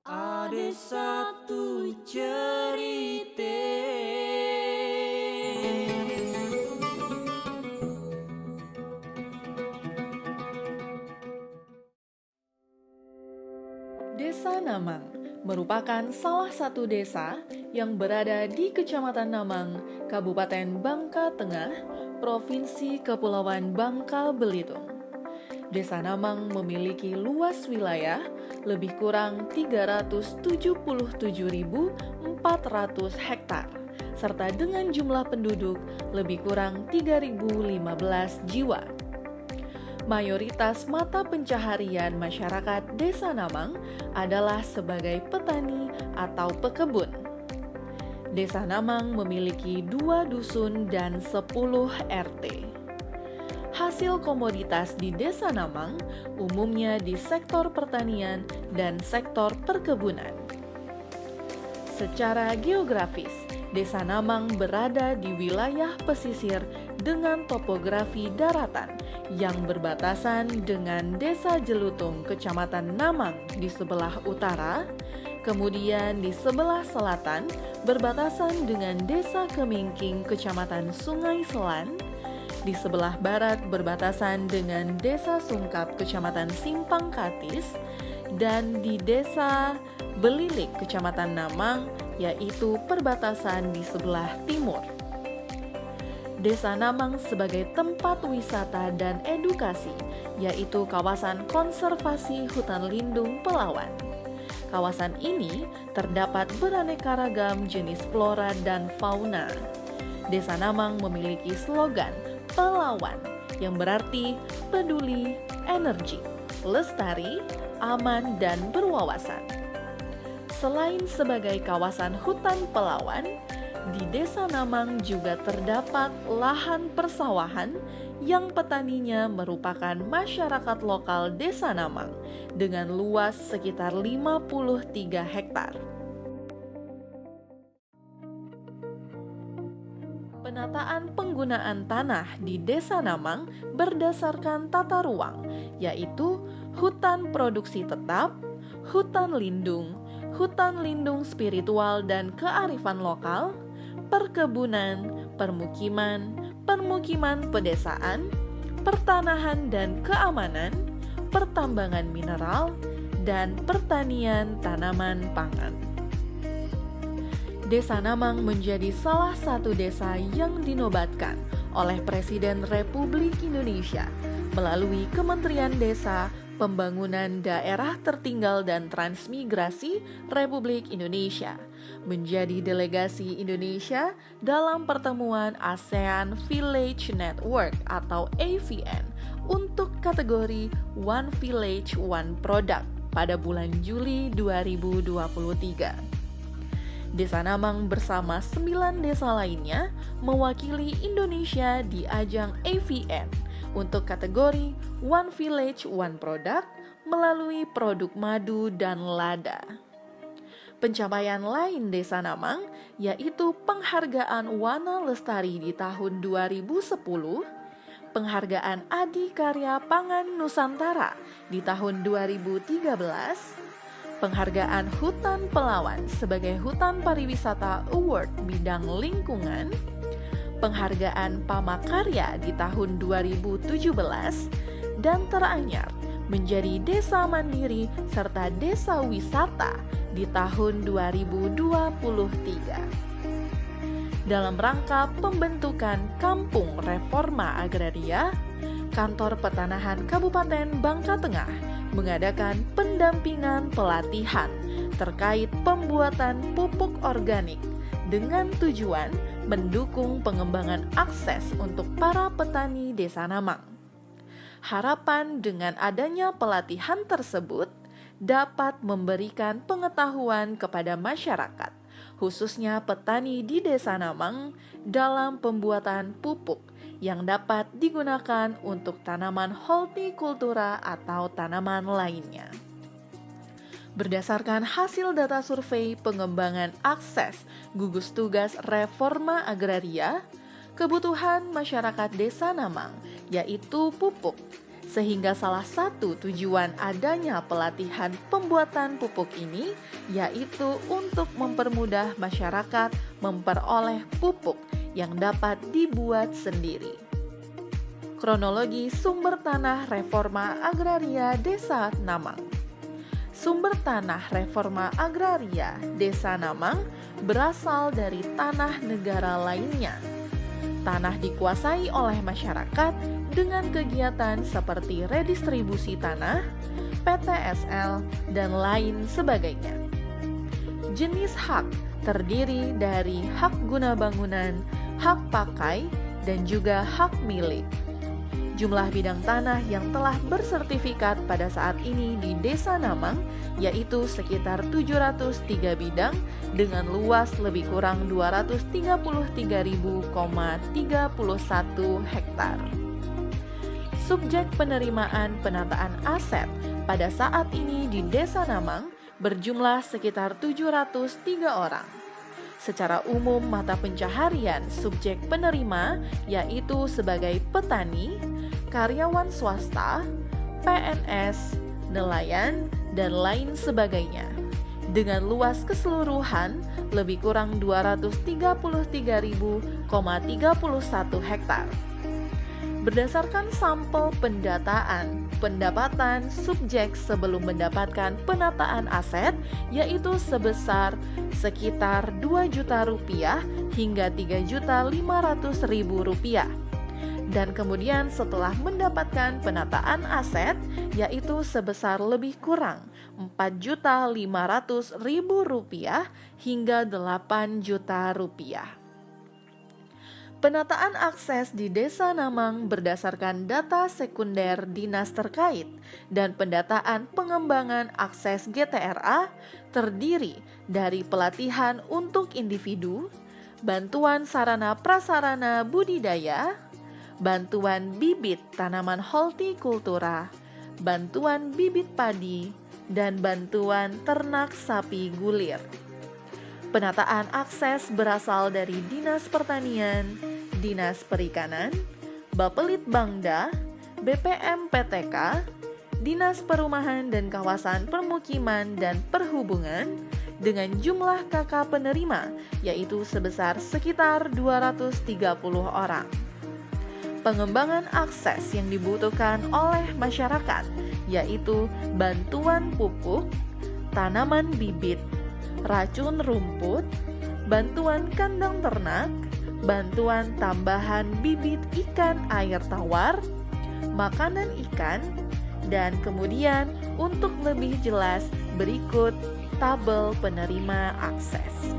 Ada satu cerita. Desa Namang merupakan salah satu desa yang berada di Kecamatan Namang, Kabupaten Bangka Tengah, Provinsi Kepulauan Bangka Belitung. Desa Namang memiliki luas wilayah lebih kurang 377.400 hektar, serta dengan jumlah penduduk lebih kurang 3.015 jiwa. Mayoritas mata pencaharian masyarakat Desa Namang adalah sebagai petani atau pekebun. Desa Namang memiliki 2 dusun dan 10 RT. Hasil komoditas di Desa Namang umumnya di sektor pertanian dan sektor perkebunan. Secara geografis, Desa Namang berada di wilayah pesisir dengan topografi daratan yang berbatasan dengan Desa Jelutung, Kecamatan Namang di sebelah utara, kemudian di sebelah selatan berbatasan dengan Desa Kemingking, Kecamatan Sungai Selan, di sebelah barat berbatasan dengan Desa Sungkap, Kecamatan Simpang Katis, dan di Desa Belilik, Kecamatan Namang, yaitu perbatasan di sebelah timur. Desa Namang sebagai tempat wisata dan edukasi, yaitu kawasan konservasi hutan lindung Pelawan. Kawasan ini terdapat beraneka ragam jenis flora dan fauna. Desa Namang memiliki slogan Pelawan yang berarti peduli, energi, lestari, aman, dan berwawasan. Selain sebagai kawasan hutan Pelawan, di Desa Namang juga terdapat lahan persawahan yang petaninya merupakan masyarakat lokal Desa Namang dengan luas sekitar 53 hektar. Penataan penggunaan tanah di Desa Namang berdasarkan tata ruang, yaitu hutan produksi tetap, hutan lindung spiritual dan kearifan lokal, perkebunan, permukiman pedesaan, pertanahan dan keamanan, pertambangan mineral, dan pertanian tanaman pangan. Desa Namang menjadi salah satu desa yang dinobatkan oleh Presiden Republik Indonesia melalui Kementerian Desa, Pembangunan Daerah Tertinggal dan Transmigrasi Republik Indonesia menjadi delegasi Indonesia dalam pertemuan ASEAN Village Network atau AVN untuk kategori One Village One Product pada bulan Juli 2023. Desa Namang bersama 9 desa lainnya mewakili Indonesia di ajang AVN untuk kategori One Village One Product melalui produk madu dan lada. Pencapaian lain Desa Namang yaitu penghargaan Wana Lestari di tahun 2010, penghargaan Adikarya Pangan Nusantara di tahun 2013, penghargaan Hutan Pelawan sebagai Hutan Pariwisata Award bidang lingkungan, penghargaan Pamakarya di tahun 2017, dan teranyar menjadi Desa Mandiri serta Desa Wisata di tahun 2023. Dalam rangka pembentukan Kampung Reforma Agraria, Kantor Pertanahan Kabupaten Bangka Tengah mengadakan pendampingan pelatihan terkait pembuatan pupuk organik dengan tujuan mendukung pengembangan akses untuk para petani Desa Namang. Harapan dengan adanya pelatihan tersebut dapat memberikan pengetahuan kepada masyarakat, khususnya petani di Desa Namang, dalam pembuatan pupuk yang dapat digunakan untuk tanaman hortikultura atau tanaman lainnya. Berdasarkan hasil data survei pengembangan akses gugus tugas reforma agraria, kebutuhan masyarakat Desa Namang yaitu pupuk Sehingga salah satu tujuan adanya pelatihan pembuatan pupuk ini yaitu untuk mempermudah masyarakat memperoleh pupuk yang dapat dibuat sendiri. Kronologi sumber tanah reforma agraria Desa Namang. Sumber tanah reforma agraria Desa Namang berasal dari tanah negara lainnya. Tanah dikuasai oleh masyarakat dengan kegiatan seperti redistribusi tanah, PTSL, dan lain sebagainya. Jenis hak terdiri dari hak guna bangunan, hak pakai, dan juga hak milik. Jumlah bidang tanah yang telah bersertifikat pada saat ini di Desa Namang yaitu sekitar 703 bidang dengan luas lebih kurang 233.031 hektar. Subjek penerimaan penataan aset pada saat ini di Desa Namang berjumlah sekitar 703 orang. Secara umum mata pencaharian subjek penerima yaitu sebagai petani, karyawan swasta, PNS, nelayan, dan lain sebagainya. Dengan luas keseluruhan lebih kurang 233.031 hektar. Berdasarkan sampel pendataan, pendapatan subjek sebelum mendapatkan penataan aset yaitu sebesar sekitar Rp2 juta hingga Rp3.500.000. Dan kemudian setelah mendapatkan penataan aset yaitu sebesar lebih kurang Rp4.500.000 hingga Rp8 juta. Penataan akses di Desa Namang berdasarkan data sekunder dinas terkait dan pendataan pengembangan akses GTRA terdiri dari pelatihan untuk individu, bantuan sarana prasarana budidaya, bantuan bibit tanaman hortikultura, bantuan bibit padi, dan bantuan ternak sapi gulir. Penataan akses berasal dari Dinas Pertanian, Dinas Perikanan, Bapelit Bangda, BPM PTK, Dinas Perumahan dan Kawasan Permukiman dan Perhubungan dengan jumlah KK penerima yaitu sebesar sekitar 230 orang. Pengembangan akses yang dibutuhkan oleh masyarakat yaitu bantuan pupuk, tanaman bibit, racun rumput, bantuan kandang ternak, bantuan tambahan bibit ikan air tawar, makanan ikan, dan kemudian untuk lebih jelas berikut tabel penerima akses.